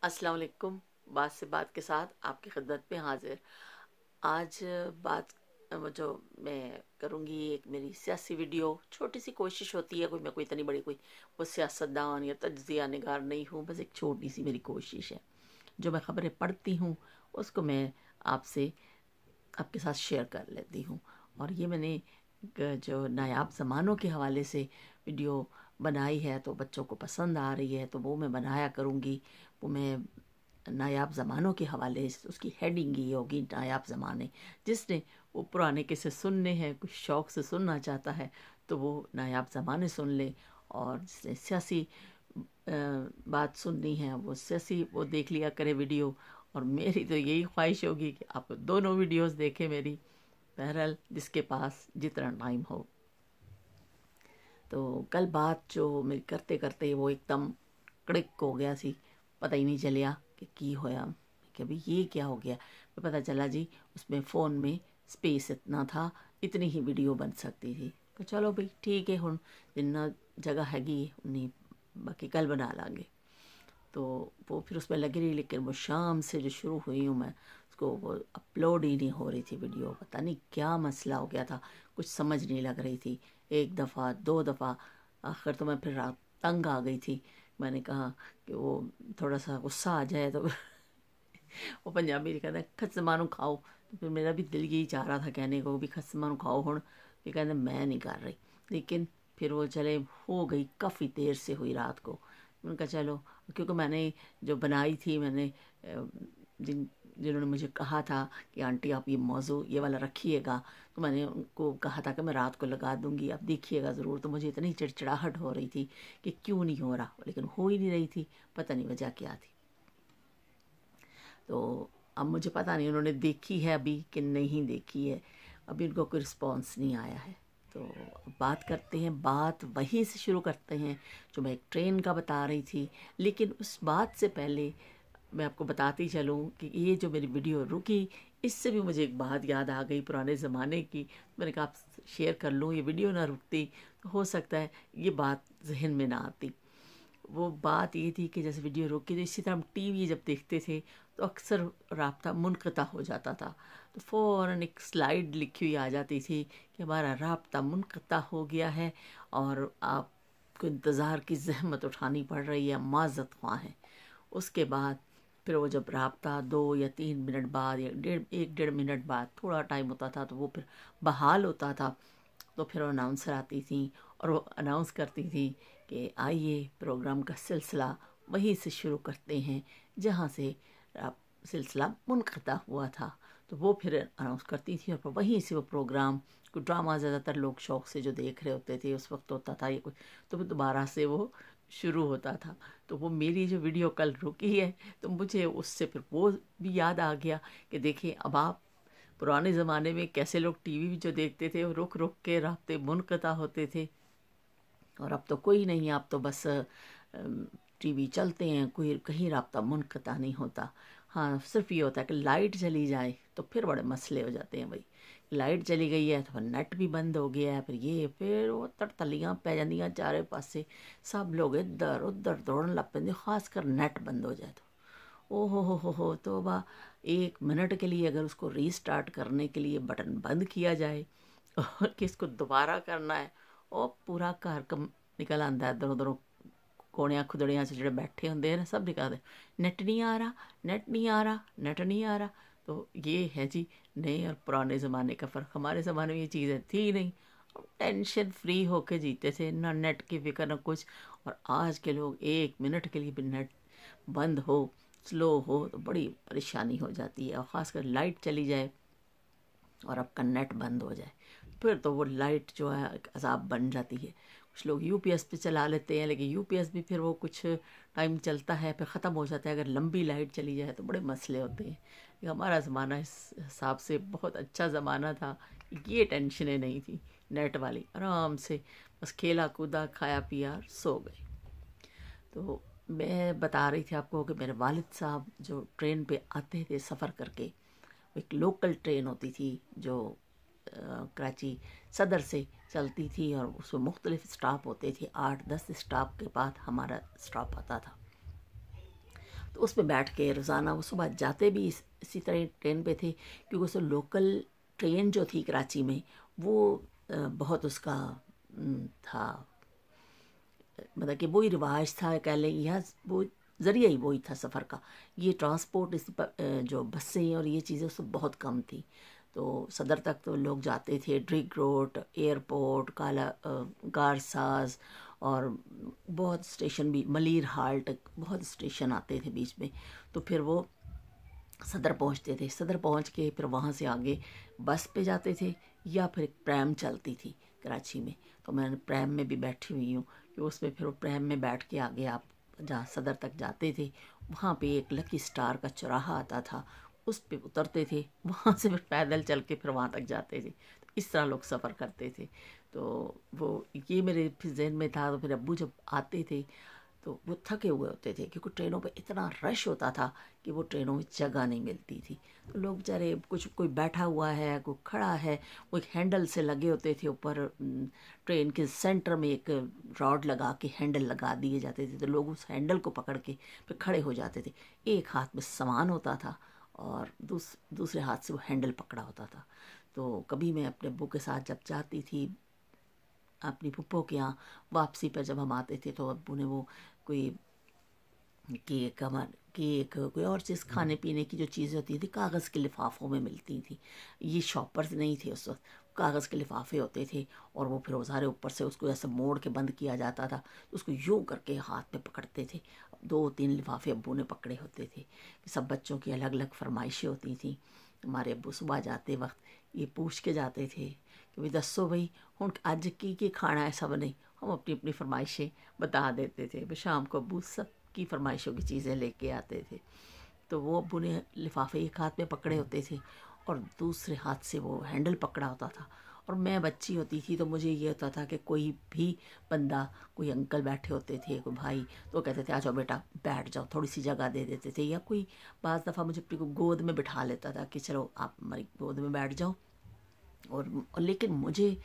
अस्सलाम वालेकुम। बात से बात के साथ आपकी खिदमत में हाजिर। आज बात जो मैं करूँगी एक मेरी सियासी वीडियो, छोटी सी कोशिश होती है, मैं कोई इतनी बड़ी कोई वो सियासतदान या तज्जिया निगार नहीं हूँ, बस एक छोटी सी मेरी कोशिश है। जो मैं ख़बरें पढ़ती हूँ उसको मैं आपसे आपके साथ शेयर कर लेती हूँ। और ये मैंने जो नायाब ज़मानों के हवाले से वीडियो बनाई है तो बच्चों को पसंद आ रही है, तो वो मैं बनाया करूँगी। वो मैं नायाब ज़मानों के हवाले से, उसकी हेडिंग ये होगी नायाब ज़माने। जिसने वो पुराने किस्से सुनने हैं, कुछ शौक़ से सुनना चाहता है तो वो नायाब ज़माने सुन ले, और जिसने सियासी बात सुननी है वो सियासी वो देख लिया करे वीडियो। और मेरी तो यही ख्वाहिश होगी कि आप दोनों वीडियोस देखें मेरी, बहरहाल जिसके पास जितना टाइम हो। तो कल बात जो मेरी करते करते वो एकदम कड़िक हो गया सी, पता ही नहीं चलिया कि की होया कि अभी ये क्या हो गया। तो पता चला जी उसमें फ़ोन में स्पेस इतना था, इतनी ही वीडियो बन सकती थी। तो चलो भाई ठीक है, हुण जिन्ना जगह हैगी उन्नी बाकी कल बना लांगे। तो वो फिर उसमें लगी रही, लेकिन वो शाम से जो शुरू हुई हूँ मैं, उसको वो अपलोड ही नहीं हो रही थी वीडियो। पता नहीं क्या मसला हो गया था, कुछ समझ नहीं लग रही थी। एक दफ़ा दो दफ़ा, आखिर तो मैं फिर रात तंग आ गई थी। मैंने कहा कि वो थोड़ा सा गुस्सा आ जाए तो वो पंजाबी में कहते हैं खसमानू खाओ। तो फिर मेरा भी दिल यही चाह रहा था कहने को भी खसमानू खाओ हुण, ये कहते मैं नहीं कर रही। लेकिन फिर वो चले हो गई, काफ़ी देर से हुई रात को। उनका चलो, क्योंकि मैंने जो बनाई थी, मैंने जिन्होंने मुझे कहा था कि आंटी आप ये मौजू ये वाला रखिएगा, तो मैंने उनको कहा था कि मैं रात को लगा दूंगी, आप देखिएगा ज़रूर। तो मुझे इतनी चिड़चिड़ाहट हो रही थी कि क्यों नहीं हो रहा, लेकिन हो ही नहीं रही थी, पता नहीं वजह क्या थी। तो अब मुझे पता नहीं उन्होंने देखी है अभी कि नहीं देखी है, अभी उनको कोई रिस्पॉन्स नहीं आया है। तो बात करते हैं, बात वहीं से शुरू करते हैं जो मैं एक ट्रेन का बता रही थी। लेकिन उस बात से पहले मैं आपको बताती चलूँ कि ये जो मेरी वीडियो रुकी, इससे भी मुझे एक बात याद आ गई पुराने ज़माने की। मैंने कहा आप शेयर कर लूँ, ये वीडियो ना रुकती तो हो सकता है ये बात जहन में ना आती। वो बात ये थी कि जैसे वीडियो रुकी तो इसी तरह हम टीवी जब देखते थे तो अक्सर राब्ता मुनक़ता हो जाता था, तो फ़ौरन एक स्लाइड लिखी हुई आ जाती थी कि हमारा राब्ता मुनक़ता हो गया है और आपको इंतज़ार की ज़हमत उठानी पड़ रही है, माज़रत ख़्वाह हैं। उसके बाद फिर वो जब राब्ता 2 या 3 मिनट बाद या एक डेढ़ मिनट बाद थोड़ा टाइम होता था तो वो फिर बहाल होता था। तो फिर अनाउंसर आती थी और वो अनाउंस करती थी कि आइए प्रोग्राम का सिलसिला वहीं से शुरू करते हैं जहाँ से सिलसिला मुनक़ता हुआ था। तो वो फिर अनाउंस करती थी और वहीं से वो प्रोग्राम, कोई ड्रामा ज़्यादातर लोग शौक़ से जो देख रहे होते थे उस वक्त होता था ये कुछ, तो फिर दोबारा से वो शुरू होता था। तो वो मेरी जो वीडियो कल रुकी है तो मुझे उससे फिर वो भी याद आ गया कि देखिए अब आप पुराने ज़माने में कैसे लोग टीवी जो देखते थे वो रुक रुक के राब्ते मुनक़ता होते थे, और अब तो कोई नहीं, आप तो बस टीवी चलते हैं, कोई कहीं राब्ता मुनक़ता नहीं होता। हाँ, सिर्फ ये होता है कि लाइट चली जाए तो फिर बड़े मसले हो जाते हैं। भाई लाइट चली गई है तो फिर नेट भी बंद हो गया है, फिर वो तड़तलियाँ पै जांदियां चारे पासे, सब लोग इधर उधर दौड़न लग पैंदे, खासकर नेट बंद हो जाए तो ओ हो तौबा। 1 मिनट के लिए अगर उसको रीस्टार्ट करने के लिए बटन बंद किया जाए और कि इसको दोबारा करना है, और पूरा घर कम निकल आंदा इधर उधरों कोणियां खुदड़ियां से जो बैठे होंगे ना, सब निकलते नेट नहीं आ रहा, नेट नहीं आ रहा, नेट नहीं आ रहा। तो ये है जी नए और पुराने ज़माने का फ़र्क। हमारे ज़माने में ये चीज़ें थी नहीं, टेंशन फ्री होके जीते थे, ना नेट की फिक्र ना कुछ। और आज के लोग 1 मिनट के लिए भी नेट बंद हो, स्लो हो तो बड़ी परेशानी हो जाती है। और ख़ासकर लाइट चली जाए और आपका नेट बंद हो जाए, फिर तो वो लाइट जो है एक अज़ाब बन जाती है। कुछ लोग यूपीएस पे चला लेते हैं, लेकिन यूपीएस भी फिर वो कुछ टाइम चलता है फिर ख़त्म हो जाता है। अगर लंबी लाइट चली जाए तो बड़े मसले होते हैं। लेकिन हमारा ज़माना इस हिसाब से बहुत अच्छा ज़माना था, ये टेंशनें नहीं थी नेट वाली, आराम से बस खेला कूदा खाया पिया सो गए। तो मैं बता रही थी आपको कि मेरे वालिद साहब जो ट्रेन पे आते थे सफ़र करके, एक लोकल ट्रेन होती थी जो कराची सदर से चलती थी और उसमें मुख्तलिफ स्टॉप होते थे, 8-10 स्टॉप के बाद हमारा स्टॉप आता था। तो उस पे बैठ के रोज़ाना वो सुबह जाते भी इसी तरह ट्रेन पे थे, क्योंकि उस लोकल ट्रेन जो थी कराची में वो बहुत उसका था, मतलब कि वही रिवाज था कह लें, या वो ज़रिया ही वही था सफ़र का। ये ट्रांसपोर्ट जो बसें और ये चीज़ें उससे बहुत कम थी। तो सदर तक तो लोग जाते थे, ड्रिग रोड, एयरपोर्ट, गारसाज, और बहुत स्टेशन भी, मलीर हाल्ट, बहुत स्टेशन आते थे बीच में। तो फिर वो सदर पहुंचते थे, सदर पहुंच के फिर वहाँ से आगे बस पे जाते थे, या फिर एक प्रैम चलती थी कराची में, तो मैं प्रैम में भी बैठी हुई हूँ कि उसमें फिर वो प्रैम में बैठ के आगे आप जहाँ सदर तक जाते थे, वहाँ पे एक लकी स्टार का चौराहा आता था, उस पे उतरते थे, वहाँ से फिर पैदल चल के फिर वहाँ तक जाते थे। तो इस तरह लोग सफ़र करते थे। तो वो ये मेरे फिर जहन में था। तो फिर अब्बू जब आते थे तो वो थके हुए होते थे, क्योंकि ट्रेनों पे इतना रश होता था कि वो ट्रेनों में जगह नहीं मिलती थी। तो लोग बेचारे, कुछ कोई बैठा हुआ है, कोई खड़ा है, वो एक हैंडल से लगे होते थे ऊपर, ट्रेन के सेंटर में एक रॉड लगा के हैंडल लगा दिए जाते थे, तो लोग उस हैंडल को पकड़ के फिर खड़े हो जाते थे। एक हाथ में सामान होता था और दूसरे हाथ से वो हैंडल पकड़ा होता था। तो कभी मैं अपने अब्बू के साथ जब जाती थी अपनी फुप्पो के यहाँ, वापसी पर जब हम आते थे, तो अब्बू ने वो कोई केक कोई और चीज़, खाने पीने की जो चीज़ें होती थी कागज़ के लिफाफों में मिलती थी। ये शॉपर्स नहीं थे उस वक्त, कागज़ के लिफाफे होते थे, और वो फिर वो सारे ऊपर से उसको ऐसे मोड़ के बंद किया जाता था, तो उसको यूँ करके हाथ में पकड़ते थे। 2-3 लिफाफे अब्बू ने पकड़े होते थे कि सब बच्चों की अलग अलग फरमाइशें होती थी। हमारे अब्बू सुबह जाते वक्त ये पूछ के जाते थे कि भाई दसो भाई हुण अज की खाना है सब ने। हम अपनी अपनी फरमाइशें बता देते थे। शाम को अब्बू सब की फरमाइशों की चीज़ें लेके आते थे। तो वो अब्बू ने लिफाफे एक हाथ में पकड़े होते थे और दूसरे हाथ से वो हैंडल पकड़ा होता था। और मैं बच्ची होती थी तो मुझे ये होता था कि कोई भी बंदा, कोई अंकल बैठे होते थे, कोई भाई, तो कहते थे आ जाओ बेटा बैठ जाओ, थोड़ी सी जगह दे देते थे, या कोई बाज़ दफ़ा मुझे अपनी को गोद में बिठा लेता था कि चलो आप हमारी गोद में बैठ जाओ। और लेकिन मुझे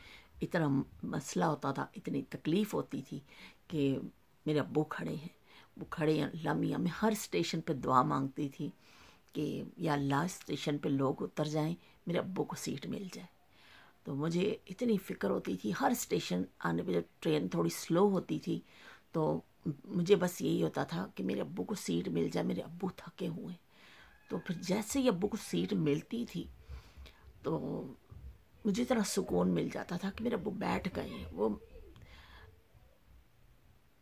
इतना मसला होता था, इतनी तकलीफ़ होती थी कि मेरे अब्बू खड़े हैं, वो खड़े हैं, अल्लाह मियाँ। मैं हर स्टेशन पे दुआ मांगती थी कि या अल्लाह स्टेशन पे लोग उतर जाएं, मेरे अब्बू को सीट मिल जाए। तो मुझे इतनी फ़िक्र होती थी हर स्टेशन आने पे। जब ट्रेन थोड़ी स्लो होती थी तो मुझे बस यही होता था कि मेरे अब्बू को सीट मिल जाए, मेरे अब्बू थके हुए। तो फिर जैसे ही अब्बू को सीट मिलती थी तो मुझे इतना सुकून मिल जाता था कि मेरे अब्बू बैठ गए हैं। वो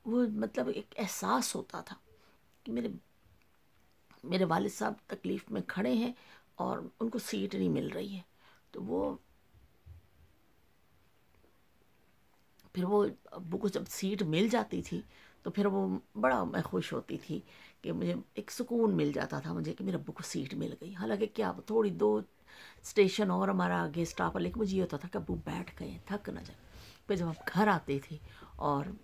मतलब एक एहसास होता था कि मेरे वालिद साहब तकलीफ़ में खड़े हैं और उनको सीट नहीं मिल रही है। तो फिर वो अब्बू को जब सीट मिल जाती थी तो फिर वो बड़ा मैं खुश होती थी कि मुझे एक सुकून मिल जाता था मुझे कि मेरे अब्बू को सीट मिल गई। हालांकि क्या थोड़ी 2 स्टेशन और हमारा आगे स्टॉप है, लेकिन मुझे ये होता था कि अब्बू बैठ गए, थक ना जाए। फिर जब हम घर आते थे और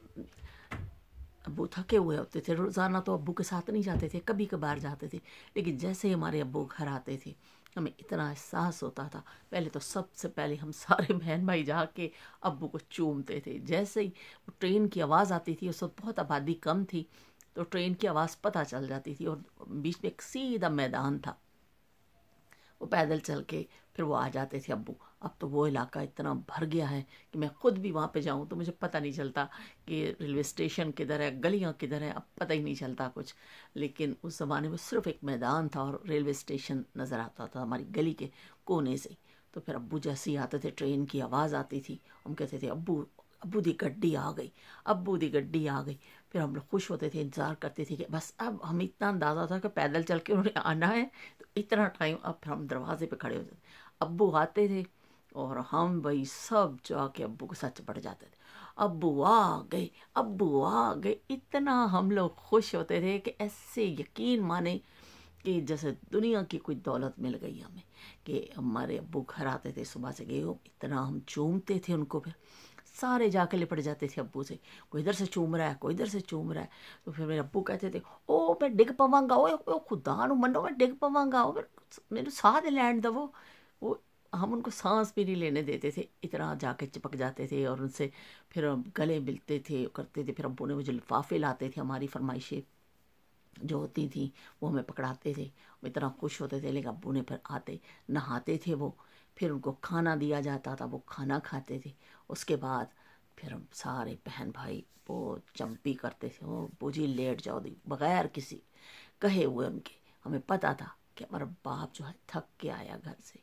अब्बू थके हुए होते थे, रोज़ाना तो अब्बू के साथ नहीं जाते थे, कभी कभार जाते थे, लेकिन जैसे ही हमारे अब्बू घर आते थे हमें इतना एहसास होता था। पहले तो सबसे पहले हम सारे बहन भाई जाके अब्बू को चूमते थे। जैसे ही वो ट्रेन की आवाज़ आती थी, उस वक्त बहुत आबादी कम थी, तो ट्रेन की आवाज़ पता चल जाती थी, और बीच में एक सीधा मैदान था, वो पैदल चल के फिर वो आ जाते थे अब्बू। अब तो वो इलाका इतना भर गया है कि मैं खुद भी वहाँ पे जाऊँ तो मुझे पता नहीं चलता कि रेलवे स्टेशन किधर है, गलियाँ किधर है, अब पता ही नहीं चलता कुछ। लेकिन उस ज़माने में सिर्फ एक मैदान था और रेलवे स्टेशन नज़र आता था हमारी गली के कोने से। तो फिर अब्बू जैसे ही आते थे, ट्रेन की आवाज़ आती थी, हम कहते थे अब्बू अब्बू दी गड्डी आ गई, अब्बू दी गड्डी आ गई। फिर हम लोग खुश होते थे, इंतज़ार करते थे कि बस अब हमें इतना अंदाज़ा था कि पैदल चल के उन्होंने आना है, तो इतना टाइम। अब फिर हम दरवाजे पे खड़े होते थे, अब्बू आते थे और हम भाई सब जाके अब्बू के साथ पड़ जाते थे, अब्बू आ गए, अब्बू आ गए। इतना हम लोग खुश होते थे कि ऐसे यकीन माने कि जैसे दुनिया की कोई दौलत मिल गई हमें, कि हमारे अब्बू घर आते थे सुबह से गए हो। इतना हम चूमते थे उनको, फिर सारे जाके लिपट जाते थे अब्बू से, कोई इधर से चूम रहा है, कोई इधर से चूम रहा है। तो फिर मेरे अब्बू कहते थे ओ मैं डिग पवांगा, ओ खुदा नु मनो मैं डिग पवांगा, ओ मेरे साह दे लैंड दवो। वो हम उनको सांस भी नहीं लेने देते थे, इतना जाके चिपक जाते थे और उनसे फिर गले मिलते थे, करते थे। फिर अब्बू ने मुझे लिफाफे लाते थे हमारी फरमाइशें जो होती थी वो हमें पकड़ाते थे, वो इतना खुश होते थे। लेकिन अब्बू ने फिर आते नहाते थे वो, फिर उनको खाना दिया जाता था, वो खाना खाते थे। उसके बाद फिर हम सारे बहन भाई वो चंपी करते थे, वो बूझी लेट जाओ दी, बगैर किसी कहे हुए उनके। हमें पता था कि हमारा बाप जो है थक के आया घर से,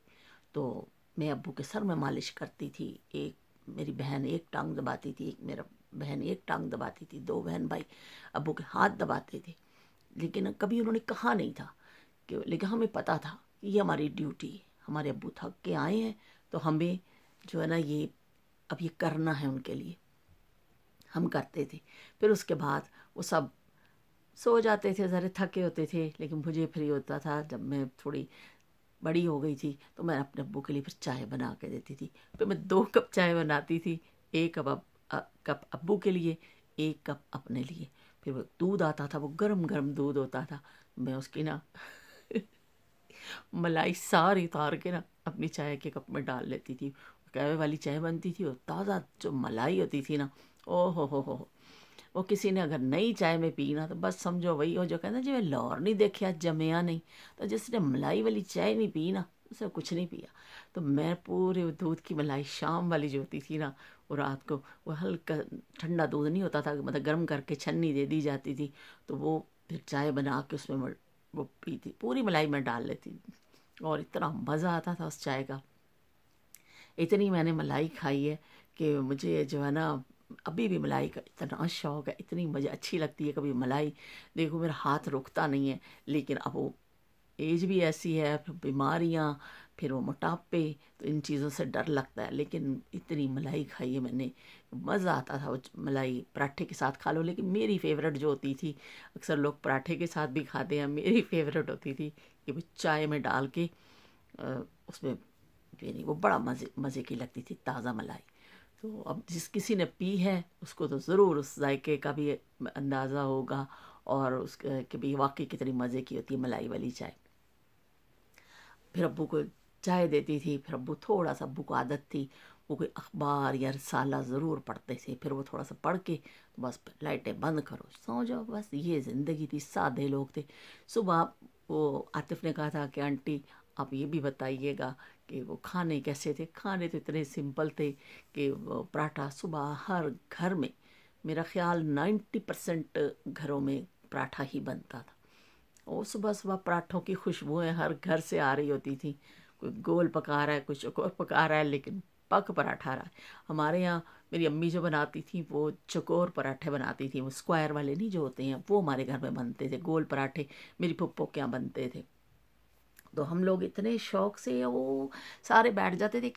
तो मैं अब्बू के सर में मालिश करती थी। एक मेरी बहन एक टांग दबाती थी, एक मेरा बहन एक टांग दबाती थी, दो बहन भाई अब्बू के हाथ दबाते थे। लेकिन कभी उन्होंने कहा नहीं था कि, लेकिन हमें पता था कि ये हमारी ड्यूटी है, हमारे अब्बू थक के आए हैं तो हमें जो है ना ये अब ये करना है उनके लिए। हम करते थे। फिर उसके बाद वो सब सो जाते थे, ज़रा थके होते थे। लेकिन मुझे फ्री होता था जब मैं थोड़ी बड़ी हो गई थी, तो मैं अपने अब्बू के लिए फिर चाय बना के देती थी। फिर मैं 2 कप चाय बनाती थी, 1 कप अब्बू के लिए, 1 कप अपने लिए। फिर वो दूध आता था, वो गरम गरम दूध होता था, मैं उसकी ना मलाई सारी उतार के ना अपनी चाय के कप में डाल लेती थी। कहवे वाली चाय बनती थी, और ताज़ा जो मलाई होती थी ना, ओ हो, वो किसी ने अगर नई चाय में पी ना तो बस समझो वही हो जो कहना जी मैं लाहौर नहीं देखा जमया नहीं। तो जिसने मलाई वाली चाय नहीं पी ना उसने कुछ नहीं पिया। तो मैं पूरे दूध की मलाई शाम वाली जो होती थी ना, वो रात को वो हल्का ठंडा दूध नहीं होता था, मतलब गर्म करके छन्नी दे दी जाती थी, तो वो फिर चाय बना के उसमें वो पीती, पूरी मलाई में डाल लेती थी। और इतना मज़ा आता था उस चाय का। इतनी मैंने मलाई खाई है कि मुझे जो है ना अभी भी मलाई का इतना शौक़ है, इतनी मज़े अच्छी लगती है। कभी मलाई देखो मेरा हाथ रुकता नहीं है। लेकिन अब वो एज भी ऐसी है, फिर बीमारियाँ, फिर वो मोटापे, तो इन चीज़ों से डर लगता है। लेकिन इतनी मलाई खाई है मैंने, मज़ा आता था वो मलाई पराठे के साथ खा लो। लेकिन मेरी फेवरेट जो होती थी, अक्सर लोग पराठे के साथ भी खाते हैं, मेरी फेवरेट होती थी कि वो चाय में डाल के उसमें पीनी, वो बड़ा मज़े मज़े की लगती थी ताज़ा मलाई। तो अब जिस किसी ने पी है उसको तो ज़रूर उस जायके का भी अंदाज़ा होगा, और उस कि भाई वाकई कितनी मज़े की होती है मलाई वाली चाय। फिर अब्बू को चाय देती थी, फिर अब्बू थोड़ा सा, अब्बू को आदत थी, वो कोई अखबार या रसाला ज़रूर पढ़ते थे। फिर वो थोड़ा सा पढ़ के तो बस लाइटें बंद करो सो जाओ, बस ये ज़िंदगी थी। सादे लोग थे। सुबह वो आतिफ ने कहा था कि आंटी आप ये भी बताइएगा कि वो खाने कैसे थे। खाने तो इतने सिंपल थे कि वो पराठा सुबह हर घर में, मेरा ख्याल 90% घरों में पराठा ही बनता था। और सुबह सुबह पराठों की खुशबुएं हर घर से आ रही होती थी। कोई गोल पका रहा है, कोई चौकोर पका रहा है, लेकिन पक पराठा रहा है। हमारे यहाँ मेरी अम्मी जो बनाती थी वो चौकोर पराठे बनाती थी, वो स्क्वायर वाले नहीं जो होते हैं, वो हमारे घर में बनते थे। गोल पराठे मेरी पप्पो के यहाँ बनते थे। तो हम लोग इतने शौक से वो सारे बैठ जाते थे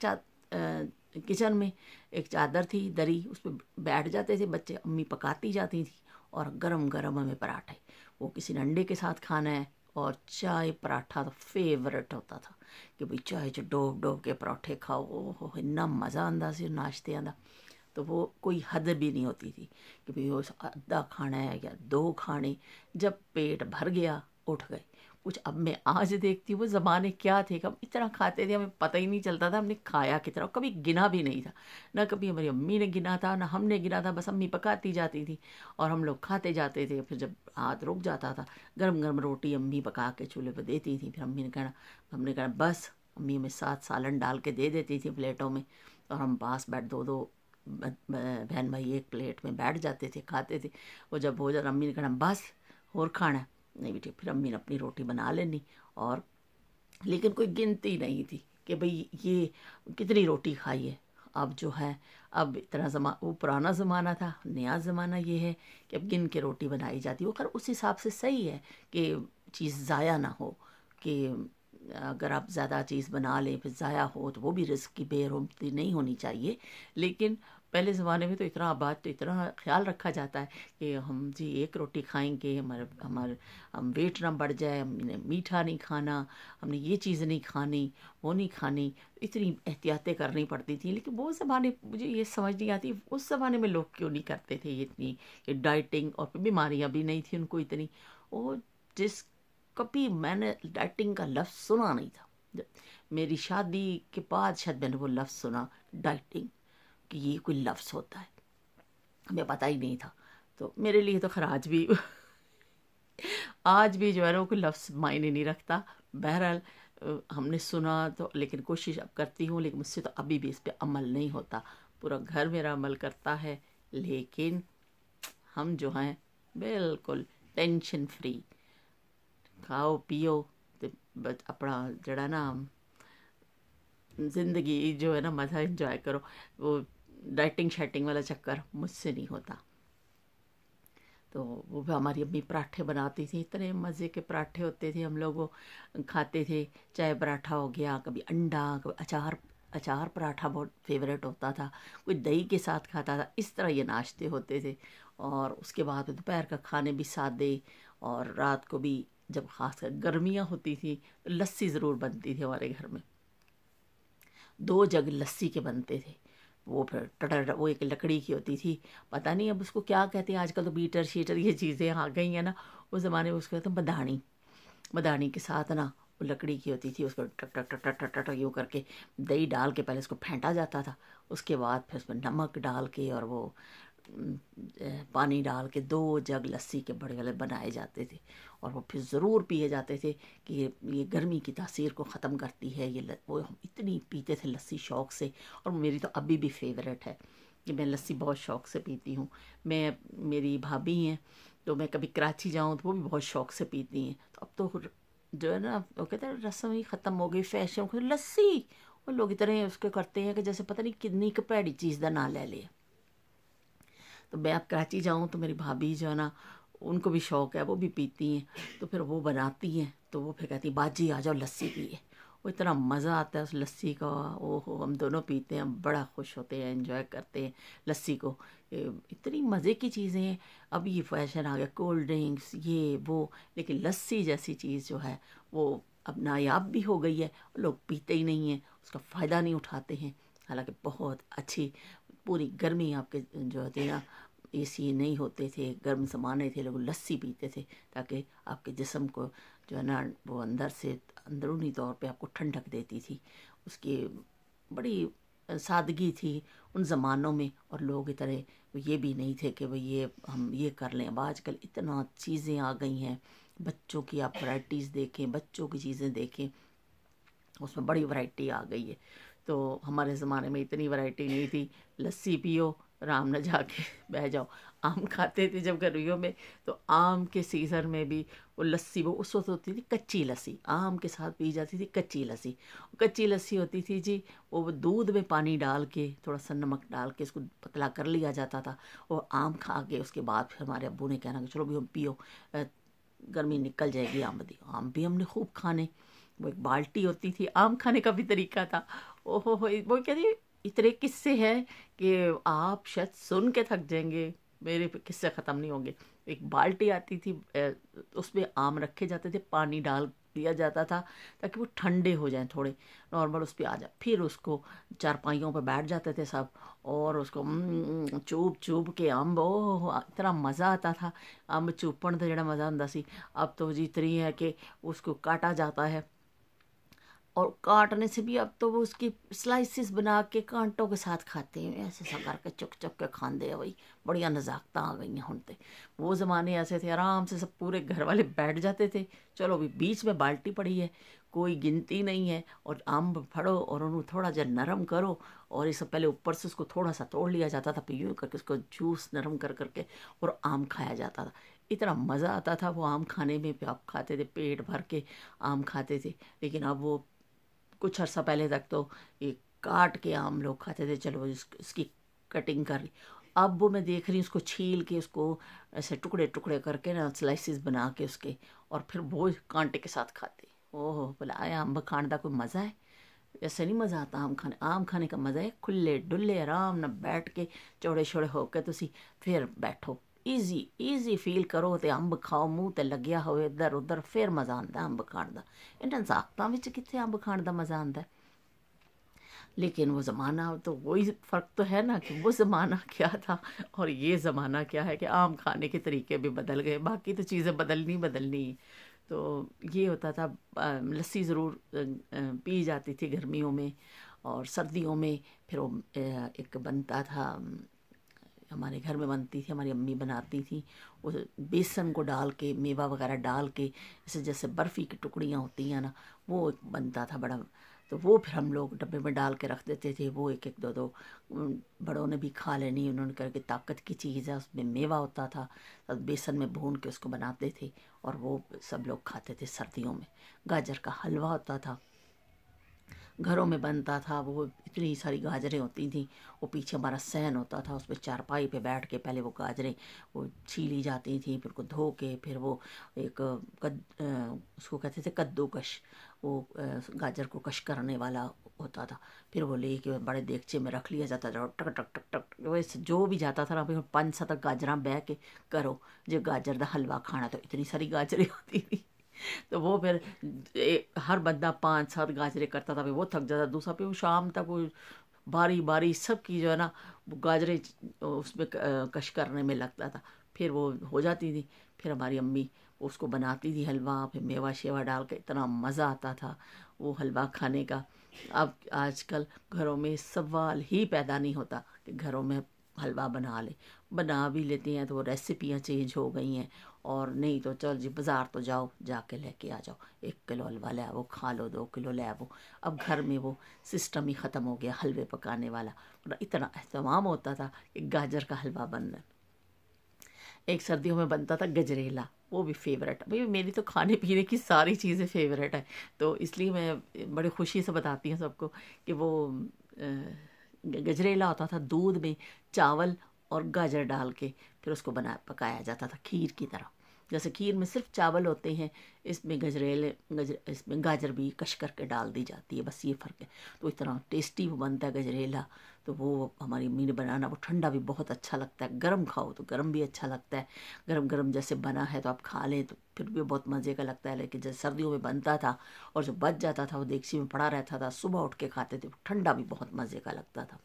किचन में। एक चादर थी दरी, उस पर बैठ जाते थे बच्चे, अम्मी पकाती जाती थी, और गरम गरम हमें पराठे, वो किसी ने अंडे के साथ खाना है, और चाय पराठा तो फेवरेट होता था कि भाई चाय च डोब डोब के पराठे खाओ। ओहो इन्ना मज़ा आंदा सी नाश्ते आंदा। तो वो कोई हद भी नहीं होती थी कि भाई वो आधा खाना है या 2 खाने। जब पेट भर गया उठ गए। कुछ अब मैं आज देखती हूँ वो ज़माने क्या थे, हम इतना खाते थे हमें पता ही नहीं चलता था हमने खाया कितना, कभी गिना भी नहीं था। ना कभी हमारी अम्मी ने गिना था ना हमने गिना था, बस अम्मी पकाती जाती थी और हम लोग खाते जाते थे। फिर जब हाथ रुक जाता था, गरम गरम रोटी अम्मी पका के चूल्हे पर देती थी, फिर अम्मी ने कहना, हमने कहना बस। अम्मी में 7 सालन डाल के दे देती थी प्लेटों में, और हम पास बैठ 2-2 बहन भाई एक प्लेट में बैठ जाते थे, खाते थे। वो जब हो जाता अम्मी ने कहना बस और खाना है, नहीं बेटे। फिर अम्मी ने अपनी रोटी बना लेनी, और लेकिन कोई गिनती नहीं थी कि भाई ये कितनी रोटी खाई है। अब जो है अब इतना वो पुराना ज़माना था, नया ज़माना ये है कि अब गिन के रोटी बनाई जाती है। वो खैर उस हिसाब से सही है कि चीज़ ज़ाया ना हो, कि अगर आप ज़्यादा चीज़ बना लें फिर ज़ाया हो तो वो भी रिस्क की बेरुमती नहीं होनी चाहिए। लेकिन पहले ज़माने में तो इतना बात तो इतना ख्याल रखा जाता है कि हम जी 1 रोटी खाएंगे, हमारे हम वेट ना बढ़ जाए, हमने मीठा नहीं खाना, हमने ये चीज़ नहीं खानी, वो नहीं खानी। इतनी एहतियातें करनी पड़ती थी। लेकिन वो ज़माने मुझे ये समझ नहीं आती उस ज़माने में लोग क्यों नहीं करते थे ये इतनी डाइटिंग, और बीमारियाँ भी नहीं थी उनको इतनी। वो जिस कभी मैंने डाइटिंग का लफ्ज़ सुना नहीं था। मेरी शादी के बाद शायद मैंने वो लफ्ज़ सुना डाइटिंग, कि ये कोई लफ्ज़ होता है, हमें पता ही नहीं था। तो मेरे लिए तो खैर आज भी آج بھی جو ہے نا کوئی لفظ معنی نہیں رکھتا. بہرحال ہم نے سنا تو، لیکن کوشش اب کرتی ہوں، لیکن مجھ سے تو ابھی بھی اس پہ عمل نہیں ہوتا. پورا گھر میرا عمل کرتا ہے، لیکن ہم جو ہیں بالکل ٹینشن فری، کھاؤ پیو تے بس اپنا جڑا نا زندگی جو ہے نا مزہ انجوائے کرو. وہ ڈائٹنگ شائٹنگ والا چکر مجھ سے نہیں ہوتا. تو وہ بھی ہماری امی پراٹھے بناتی تھیں، اتنے مزے کے پراٹھے ہوتے تھے، ہم لوگ وہ کھاتے تھے. چائے پراٹھا ہو گیا، کبھی انڈا، کبھی اچار. اچار پراٹھا بہت فیوریٹ ہوتا تھا، کوئی دہی کے ساتھ کھاتا تھا. اس طرح یہ ناشتے ہوتے تھے. اور اس کے بعد دوپہر کا کھانے بھی سادے، اور رات کو بھی جب خاص کر گرمیاں ہوتی تھیں تو لسی ضرور بنتی تھی ہمارے گھر میں. 2 جگ لسی کے بنتے تھے. وہ پھر وہ ایک لکڑی کی ہوتی تھی، پتہ نہیں اب اس کو کیا کہتے ہیں، آج کل تو بیٹر شیٹر یہ چیزیں آ گئی ہیں نا. اس زمانے میں اس کو کہتے ہیں مدانی. مدانی کے ساتھ نا وہ لکڑی کی ہوتی تھی، اس کو ٹک ٹک ٹک ٹک ٹک ٹک یوں کر کے دہی ڈال کے پہلے اس کو پھینٹا جاتا تھا. اس کے بعد پھر اس میں نمک ڈال کے اور وہ پانی ڈال کے 2 جگ لسی کے بڑے والے بنائے جاتے تھے. اور وہ پھر ضرور پیے جاتے تھے کہ یہ گرمی کی تاثیر کو ختم کرتی ہے. وہ ہم اتنی پیتے تھے لسی شوق سے. اور میری تو ابھی بھی فیوریٹ ہے کہ میں لسی بہت شوق سے پیتی ہوں. میری بھابھی ہیں تو میں کبھی کراچی جاؤں تو وہ بھی بہت شوق سے پیتی ہیں. تو اب تو جو ہے نا وہ کہتے ہیں رسم ہی ختم ہو گئی، فیشن لسی. وہ لوگ اتنے اس کے کرتے ہیں کہ جیسے پتہ نہیں کتنی پیڑی چیز کا نام لے لے. تو میں اب کراچی جاؤں تو میری بھابھی جو ہے نا ان کو بھی شوق ہے، وہ بھی پیتی ہیں. تو پھر وہ بناتی ہیں تو وہ پھر کہتی ہیں باجی آ جاؤ لسی پیے. وہ اتنا مزہ آتا ہے اس لسی کا. ہم دونوں پیتے ہیں، بڑا خوش ہوتے ہیں، انجوائے کرتے ہیں لسی کو. اتنی مزے کی چیزیں ہیں. اب یہ فیشن آ گیا کولڈ ڈرنکس یہ وہ، لیکن لسی جیسی چیز جو ہے وہ اب نایاب بھی ہو گئی ہے. لوگ پیتے ہی نہیں ہیں، اس کا فائدہ نہیں اٹھاتے ہیں. حالانکہ بہت اچھی پوری گرمی آپ کے جو ہوتے ہیں نا، اے سی نہیں ہوتے تھے، گرم زمانے تھے، لوگ لسی پیتے تھے تاکہ آپ کے جسم کو جو ہے نا وہ اندر سے اندرونی طور پہ آپ کو ٹھنڈک دیتی تھی. اس کی بڑی سادگی تھی ان زمانوں میں. اور لوگ اتنے یہ بھی نہیں تھے کہ بھئی ہم یہ کر لیں. اب آج کل اتنا چیزیں آ گئی ہیں، بچوں کی آپ ورائٹیز دیکھیں، بچوں کی چیزیں دیکھیں، اس میں بڑی ورائٹی آ گئی ہے. تو ہمارے زمانے میں اتنی ورائٹی نہیں تھی. لسی پیو، آرام نہ جا کے بہ جاؤ. آم کھاتے تھے جب گرمیوں میں تو آم کے سیزن میں بھی وہ لسی، وہ اس وقت ہوتی تھی کچی لسی، آم کے ساتھ پی جاتی تھی کچی لسی. کچی لسی ہوتی تھی جی، وہ دودھ میں پانی ڈال کے تھوڑا سا نمک ڈال کے اس کو پتلا کر لیا جاتا تھا. اور آم کھا کے اس کے بعد پھر ہمارے ابو نے کہنا کہ چلو بھی ہم پیو، گرمی نکل جائے گی. آم بھی ہم نے خوب کھانے. وہ ایک بالٹی ہوتی تھی، آم کھانے کا بھی طریقہ تھا. وہ کہتی اتنے قصے ہیں کہ آپ شاید سن کے تھک جائیں گے، میرے قصے ختم نہیں ہوں گے. ایک بالٹی آتی تھی، اس میں آم رکھے جاتے تھے، پانی ڈال دیا جاتا تھا تاکہ وہ ٹھنڈے ہو جائیں تھوڑے نارمل، اس پہ آ جائے. پھر اس کو چارپائیوں پہ بیٹھ جاتے تھے سب اور اس کو چوب چوب کے امب، اتنا مزہ آتا تھا. امب چوپن کا جڑا مزہ ہوندا سی. اب تو جی اتنی ہے کہ اس کو کاٹا جاتا ہے، اور کاٹنے سے بھی اب تو وہ اس کی سلائسز بنا کے کانٹوں کے ساتھ کھاتے ہیں. ایسے سا کر کے چک چک کے کھاندے ہیں. وہی بڑیاں نزاکتیں آ گئی ہیں ہن تے. وہ زمانے ایسے تھے آرام سے سب پورے گھر والے بیٹھ جاتے تھے. چلو بھی بیچ میں بالٹی پڑی ہے، کوئی گنتی نہیں ہے، اور امب پھڑو اور انہوں تھوڑا جا نرم کرو. اور اس سے پہلے اوپر سے اس کو تھوڑا سا توڑ لیا جاتا تھا، پھر یوں کر کے اس کو جوس نرم کر کر کے اور آم کھایا جاتا تھا. اتنا مزہ آتا تھا وہ آم کھانے میں. آپ کھاتے تھے پیٹ بھر کے آم کھاتے تھے. لیکن اب وہ کچھ عرصہ پہلے تک تو یہ کاٹ کے آم لوگ کھاتے تھے. چلو اس کی کٹنگ کر لی. اب وہ میں دیکھ رہی ہوں اس کو چھیل کے اس کو ایسے ٹکڑے ٹکڑے کر کے نا سلائسز بنا کے اس کے، اور پھر وہ کانٹے کے ساتھ کھاتے. بلا آیا امب کھان کا کوئی مزہ ہے؟ ایسے نہیں مزہ آتا آم کھانے. آم کھانے کا مزہ ہے کھلے ڈلے آرام نہ بیٹھ کے چوڑے چھوڑے ہو کے تسی پھر بیٹھو، ایزی فیل کرو تے امب کھاؤ، منہ تے لگیا ہوئے ادھر ادھر، پھر مزہ آتا امب کھان دا. انہاں نزاکتاں وچ کتنے امب کھان دا مزہ آتا ہے؟ لیکن وہ زمانہ تو وہی فرق تو ہے نا کہ وہ زمانہ کیا تھا اور یہ زمانہ کیا ہے کہ آم کھانے کے طریقے بھی بدل گئے. باقی تو چیزیں بدلنی. تو یہ ہوتا تھا. لسی ضرور پی جاتی تھی گرمیوں میں. اور سردیوں میں پھر وہ ایک بنتا تھا ہمارے گھر میں بنتی تھی، ہماری امی بناتی تھیں، وہ بیسن کو ڈال کے میوہ وغیرہ ڈال کے جیسے برفی کی ٹکڑیاں ہوتی ہیں نا، وہ بنتا تھا بڑا، تو وہ پھر ہم لوگ ڈبے میں ڈال کے رکھ دیتے تھے، وہ ایک ایک دو دو بڑوں نے بھی کھا لینی، انہوں نے کہا کہ طاقت کی چیز ہے، اس میں میوہ ہوتا تھا، بیسن میں بھون کے اس کو بناتے تھے اور وہ سب لوگ کھاتے تھے سردیوں میں۔ گاجر کا حلوہ ہوتا تھا، گھروں میں بنتا تھا، وہ اتنی ساری گاجریں ہوتی تھیں، وہ پیچھے ہمارا سین ہوتا تھا، اس پہ چارپائی پہ بیٹھ کے پہلے وہ گاجریں وہ چھیلی جاتی تھیں، پھر کو دھو کے پھر وہ ایک اس کو کہتے تھے کدو کش، وہ گاجر کو کش کرنے والا ہوتا تھا، پھر وہ لے کے بڑے دیگچے میں رکھ لیا جاتا تھا، ٹک ٹک ٹک ٹک ویسے جو بھی جاتا تھا نا، پھر 5-7 گاجراں بہ کے کرو جو گاجر دا حلوہ کھانا، تو اتنی ساری گاجریں ہوتی تھیں، تو وہ پھر ہر بندہ 5-7 گاجریں کرتا تھا، پھر وہ تھک جاتا، دوسرا پھر وہ شام تک وہ باری باری سب کی جو ہے نا وہ گاجریں اس میں کش کرنے میں لگتا تھا، پھر وہ ہو جاتی تھی، پھر ہماری امی اس کو بناتی تھی حلوہ، پھر میوہ شیوہ ڈال کے، اتنا مزہ آتا تھا وہ حلوہ کھانے کا۔ اب آج کل گھروں میں سوال ہی پیدا نہیں ہوتا کہ گھروں میں حلوہ بنا بھی لیتے ہیں تو وہ ریسیپیاں چینج ہو گئی ہیں، اور نہیں تو چل جی بازار تو جاؤ، جا کے لے کے آ جاؤ، 1 کلو حلوہ لے آو، کھا لو، 2 کلو لے آو۔ اب گھر میں وہ سسٹم ہی ختم ہو گیا حلوے پکانے والا، اتنا اہتمام ہوتا تھا کہ گاجر کا حلوہ بننا۔ ایک سردیوں میں بنتا تھا گجریلا، وہ بھی فیوریٹ، بھئی میری تو کھانے پینے کی ساری چیزیں فیوریٹ ہیں، تو اس لیے میں بڑی خوشی سے بتاتی ہوں سب کو کہ وہ گجریلا ہوتا تھا، دودھ میں چاول اور گاجر ڈال کے پھر اس کو پکایا جاتا تھا کھیر کی طرح، جیسے کھیر میں صرف چاول ہوتے ہیں، اس میں اس میں گاجر بھی کش کر کے ڈال دی جاتی ہے، بس یہ فرق ہے، تو اتنا ٹیسٹی وہ بنتا ہے گجریلا، تو وہ ہماری امی نے بنانا، وہ ٹھنڈا بھی بہت اچھا لگتا ہے، گرم کھاؤ تو گرم بھی اچھا لگتا ہے، گرم گرم جیسے بنا ہے تو آپ کھا لیں تو پھر بھی بہت مزے کا لگتا ہے، لیکن جیسے سردیوں میں بنتا تھا اور جو بچ جاتا تھا وہ دیگچی میں پڑا رہتا تھا، صبح اٹھ کے کھاتے تھے، ٹھنڈا بھی بہت مزے کا لگتا تھا۔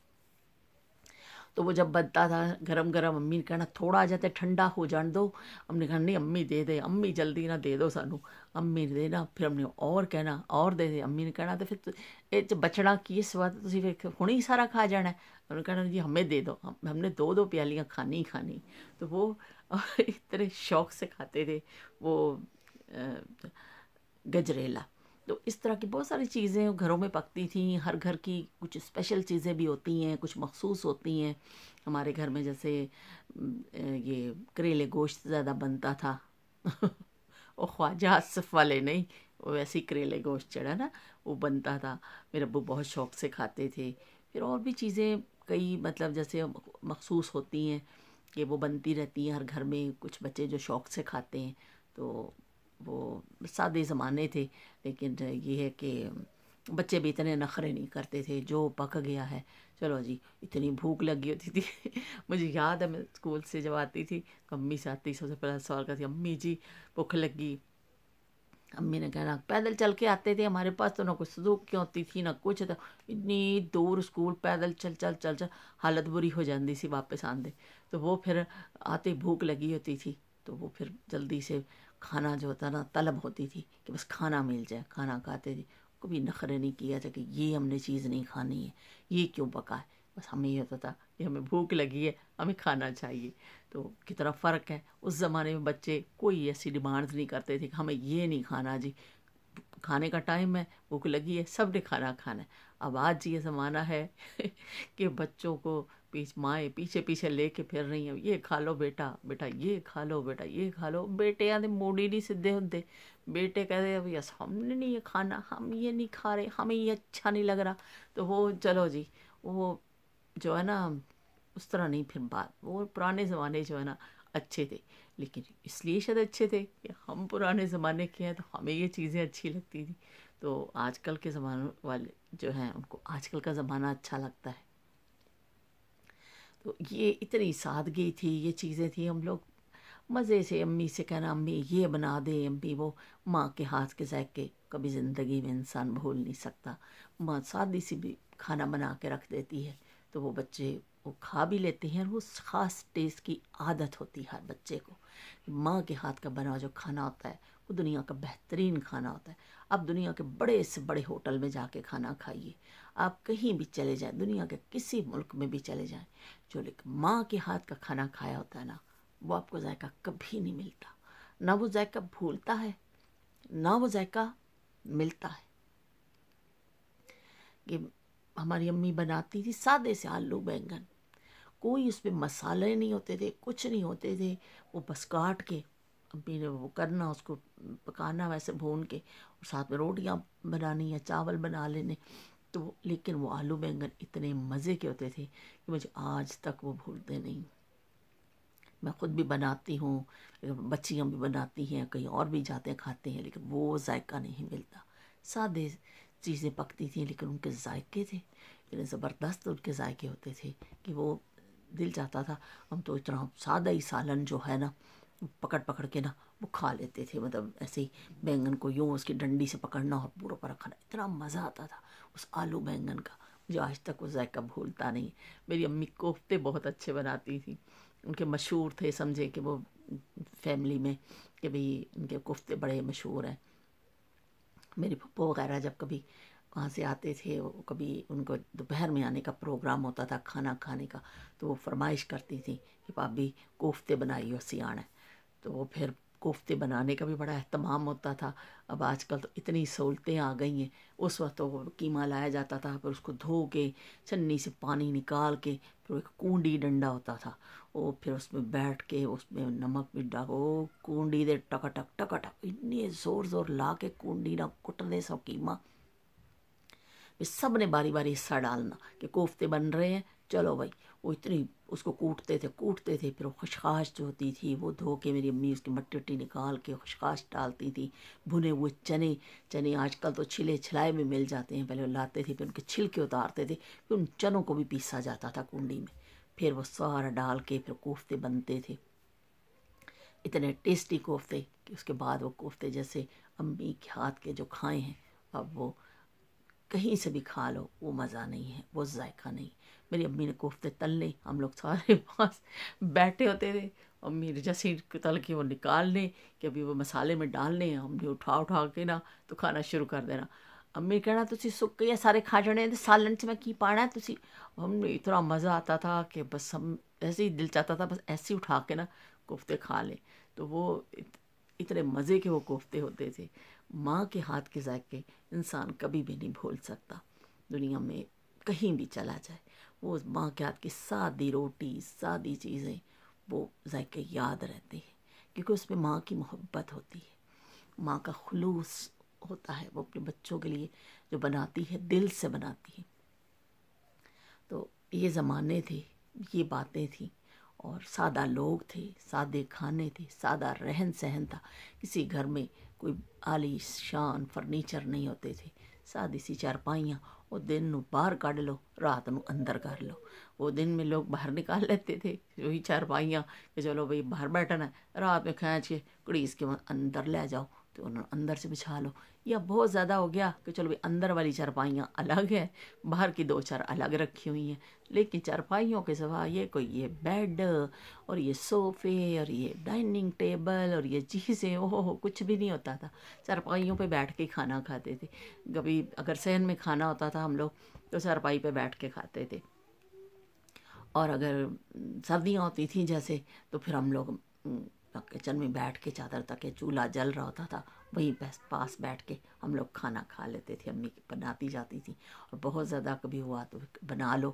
تو وہ جب بنتا تھا گرم گرم، امی نے کہنا تھوڑا آ جاتے ٹھنڈا ہو جان دو، ہم نے کہا نہیں امی دے دے، امی جلدی نہ دے دو سانو، امی نے دینا، پھر ہم نے اور کہنا اور دے دے، امی نے کہنا تو پھر یہ بچنا کی سواد، تسی پھر ہنے ہی سارا کھا جانا ہے، ہم نے کہنا جی ہمیں دے دو، ہم نے 2 پیالیاں کھانی ہی کھانی، تو وہ اتنے شوق سے کھاتے تھے وہ گجریلا۔ تو اس طرح کی بہت ساری چیزیں گھروں میں پکتی تھیں، ہر گھر کی کچھ اسپیشل چیزیں بھی ہوتی ہیں، کچھ مخصوص ہوتی ہیں، ہمارے گھر میں جیسے یہ کریلے گوشت زیادہ بنتا تھا وہ خواجہ آصف والے نہیں، وہ ویسے ہی کریلے گوشت چڑھا نا وہ بنتا تھا، میرے ابو بہت شوق سے کھاتے تھے، پھر اور بھی چیزیں کئی مطلب جیسے مخصوص ہوتی ہیں کہ وہ بنتی رہتی ہیں ہر گھر میں، کچھ بچے جو شوق سے کھاتے ہیں، تو وہ سادے زمانے تھے، لیکن یہ ہے کہ بچے بھی اتنے نخرے نہیں کرتے تھے، جو پک گیا ہے چلو جی، اتنی بھوک لگی ہوتی تھی مجھے یاد ہے میں اسکول سے جب آتی تھی امی سے آتی، سب سے پہلا سوال کرتی امی جی بھوک لگی، امی نے کہنا پیدل چل کے آتے تھے، ہمارے پاس تو نہ کوئی سزوکی ہوتی تھی نہ کچھ، تو اتنی دور اسکول پیدل چل چل چل چل حالت بری ہو جاتی سی واپس آندے، تو وہ پھر آتے بھوک لگی ہوتی تھی تو وہ پھر جلدی سے کھانا جو ہوتا نا طلب ہوتی تھی کہ بس کھانا مل جائے، کھانا کھاتے تھے، کبھی نخرے نہیں کیا تھا کہ یہ ہم نے چیز نہیں کھانی ہے، یہ کیوں پکا ہے، بس ہمیں یہ ہوتا تھا کہ ہمیں بھوک لگی ہے، ہمیں کھانا چاہیے۔ تو کتنا فرق ہے، اس زمانے میں بچے کوئی ایسی ڈیمانڈز نہیں کرتے تھے کہ ہمیں یہ نہیں کھانا جی، کھانے کا ٹائم ہے، بھوک لگی ہے، سب نے کھانا کھانا ہے۔ اب آج یہ زمانہ ہے کہ بچوں کو مائیں پیچھے پیچھے لے کے پھر رہی ہیں، یہ کھا لو بیٹا، بیٹا یہ کھا لو، بیٹا یہ کھا لو، بیٹے دے موڈ ہی نہیں سدھے ہوتے، بیٹے کہتے ہیں یس ہم نے نہیں یہ کھانا، ہم یہ نہیں کھا رہے، ہمیں یہ اچھا نہیں لگ رہا، تو وہ چلو جی وہ جو ہے نا اس طرح نہیں، پھر بات وہ پرانے زمانے جو ہے نا اچھے تھے، لیکن اس لیے شاید اچھے تھے کہ ہم پرانے زمانے کے ہیں تو ہمیں یہ چیزیں اچھی لگتی تھیں، تو آج کل کے زمانے والے جو ہیں ان کو آج کل کا زمانہ اچھا لگتا ہے۔ تو یہ اتنی سادگی تھی، یہ چیزیں تھیں، ہم لوگ مزے سے امی سے کہنا امی یہ بنا دے، امی وہ ماں کے ہاتھ کے ذائقے کبھی زندگی میں انسان بھول نہیں سکتا، ماں سادی سی بھی کھانا بنا کے رکھ دیتی ہے تو وہ بچے وہ کھا بھی لیتے ہیں، اور وہ خاص ٹیسٹ کی عادت ہوتی ہے ہر بچے کو. ماں کے ہاتھ کا بنا جو کھانا ہوتا ہے وہ دنیا کا بہترین کھانا ہوتا ہے. آپ دنیا کے بڑے سے بڑے ہوٹل میں جا کے کھانا کھائیے، آپ کہیں بھی چلے جائیں، دنیا کے کسی ملک میں بھی چلے جائیں، جو لیکن ماں کے ہاتھ کا کھانا کھایا ہوتا ہے نا، وہ آپ کو ذائقہ کبھی نہیں ملتا. نہ وہ ذائقہ بھولتا ہے، نہ وہ ذائقہ ملتا ہے. کہ ہماری امی بناتی تھی سادے سے آلو بینگن، کوئی اس میں مسالے نہیں ہوتے تھے، کچھ نہیں ہوتے تھے. وہ بس کاٹ کے امی نے وہ کرنا، اس کو پکانا ویسے بھون کے، اور ساتھ میں روٹیاں بنانی یا چاول بنا لینے. تو لیکن وہ آلو بینگن اتنے مزے کے ہوتے تھے کہ مجھے آج تک وہ بھولتے نہیں. میں خود بھی بناتی ہوں، بچیاں بھی بناتی ہیں، کہیں اور بھی جاتے ہیں کھاتے ہیں، لیکن وہ ذائقہ نہیں ملتا. سادے چیزیں پکتی تھیں لیکن ان کے ذائقے تھے اتنے زبردست، ان کے ذائقے ہوتے تھے کہ وہ دل چاہتا تھا ہم تو اتنا سادہ ہی سالن جو ہے نا پکڑ پکڑ کے نا وہ کھا لیتے تھے. مطلب ایسے ہی بینگن کو یوں اس کی ڈنڈی سے پکڑنا اور پورا پورا کھانا، اتنا مزہ آتا تھا اس آلو بینگن کا. مجھے آج تک وہ ذائقہ بھولتا نہیں. میری امی کوفتے بہت اچھے بناتی تھی، ان کے مشہور تھے، سمجھے کہ وہ فیملی میں کہ بھئی ان کے کوفتے بڑے مشہور ہیں. میری پھپھو وغیرہ جب کبھی وہاں سے آتے تھے، وہ کبھی ان کو دوپہر میں آنے کا پروگرام ہوتا تھا کھانا کھانے کا، تو وہ فرمائش کرتی تھی کہ بھابی کوفتے بنائیو سیاح ہے. تو وہ پھر کوفتے بنانے کا بھی بڑا اہتمام ہوتا تھا. اب آج کل تو اتنی سہولتیں آ گئی ہیں، اس وقت تو وہ قیمہ لایا جاتا تھا، پھر اس کو دھو کے چھنی سے پانی نکال کے پھر ایک کونڈی ڈنڈا ہوتا تھا، وہ پھر اس میں بیٹھ کے اس میں نمک بھی ڈالو، کونڈی دے ٹکا ٹک ٹکا ٹک اتنے زور زور لا کے کونڈی نہ کٹنے سو قیمہ. پھر سب نے باری باری حصہ ڈالنا کہ کوفتے بن رہے ہیں، چلو بھائی. وہ اتنی اس کو کوٹتے تھے. پھر وہ خشخاش جو ہوتی تھی وہ دھو کے میری امی اس کی مٹی وٹی نکال کے خشخاش ڈالتی تھی. بھنے ہوئے چنے آج کل تو چھلے چھلائے میں مل جاتے ہیں، پہلے وہ لاتے تھے پھر ان کے چھلکے اتارتے تھے، پھر ان چنوں کو بھی پیسا جاتا تھا کنڈی میں، پھر وہ سارا ڈال کے پھر کوفتے بنتے تھے. اتنے ٹیسٹی کوفتے کہ اس کے بعد وہ کوفتے جیسے امی کے ہاتھ کے جو کھائے ہیں اب وہ کہیں سے بھی کھا لو وہ مزہ نہیں ہے، وہ ذائقہ نہیں. میری امی نے کوفتے تلنے، ہم لوگ سارے پاس بیٹھے ہوتے تھے، امی نے جیسے تل کے وہ نکالنے کہ ابھی وہ مسالے میں ڈالنے ہیں، ہم نے اٹھا کے نا تو کھانا شروع کر دینا. امی کہنا تسی سکے یا سارے کھا جانے سالن سے میں کی پانا ہے تسی. ہم نے اتنا مزہ آتا تھا کہ بس ہم ایسے ہی دل چاہتا تھا بس ایسے ہی اٹھا کے نا کوفتے کھا لیں. تو وہ اتنے مزے کے وہ کوفتے ہوتے تھے. ماں کے ہاتھ کے ذائقے انسان کبھی بھی نہیں بھول سکتا. دنیا میں کہیں بھی چلا جائے وہ ماں کے ہاتھ کی سادی روٹی، سادی چیزیں، وہ ذائقے یاد رہتے ہیں کیونکہ اس میں ماں کی محبت ہوتی ہے، ماں کا خلوص ہوتا ہے. وہ اپنے بچوں کے لیے جو بناتی ہے دل سے بناتی ہے. تو یہ زمانے تھے، یہ باتیں تھیں، اور سادہ لوگ تھے، سادے کھانے تھے، سادہ رہن سہن تھا. کسی گھر میں کوئی عالی شان فرنیچر نہیں ہوتے تھے، سادی سی چارپائیاں. وہ دن نو باہر کڈ لو، رات نو اندر کر لو. وہ دن میں لوگ باہر نکال لیتے تھے وہی چارپائیاں کہ چلو بھئی باہر بیٹھنا ہے، رات میں کھینچ کے کڑیس کے اندر لے جاؤ تو انہوں اندر سے بچھا لو. یا بہت زیادہ ہو گیا کہ چلو بھئی اندر والی چارپائیاں الگ ہے، باہر کی دو چار الگ رکھی ہوئی ہیں. لیکن چارپائیوں کے سوا یہ بیڈ اور یہ صوفے اور یہ ڈائننگ ٹیبل اور یہ چیزیں کچھ بھی نہیں ہوتا تھا. چارپائیوں پہ بیٹھ کے کھانا کھاتے تھے. کبھی اگر صحن میں کھانا ہوتا تھا ہم لوگ تو چارپائی پہ بیٹھ کے کھاتے تھے. اور اگر سردیاں ہوتی تھیں جیسے تو پھر ہم لوگ کچن میں بیٹھ کے چادر تک چولہا جل رہا ہوتا تھا وہیں پاس بیٹھ کے ہم لوگ کھانا کھا لیتے تھے. امی بناتی جاتی تھی اور بہت زیادہ کبھی ہوا تو بنا لو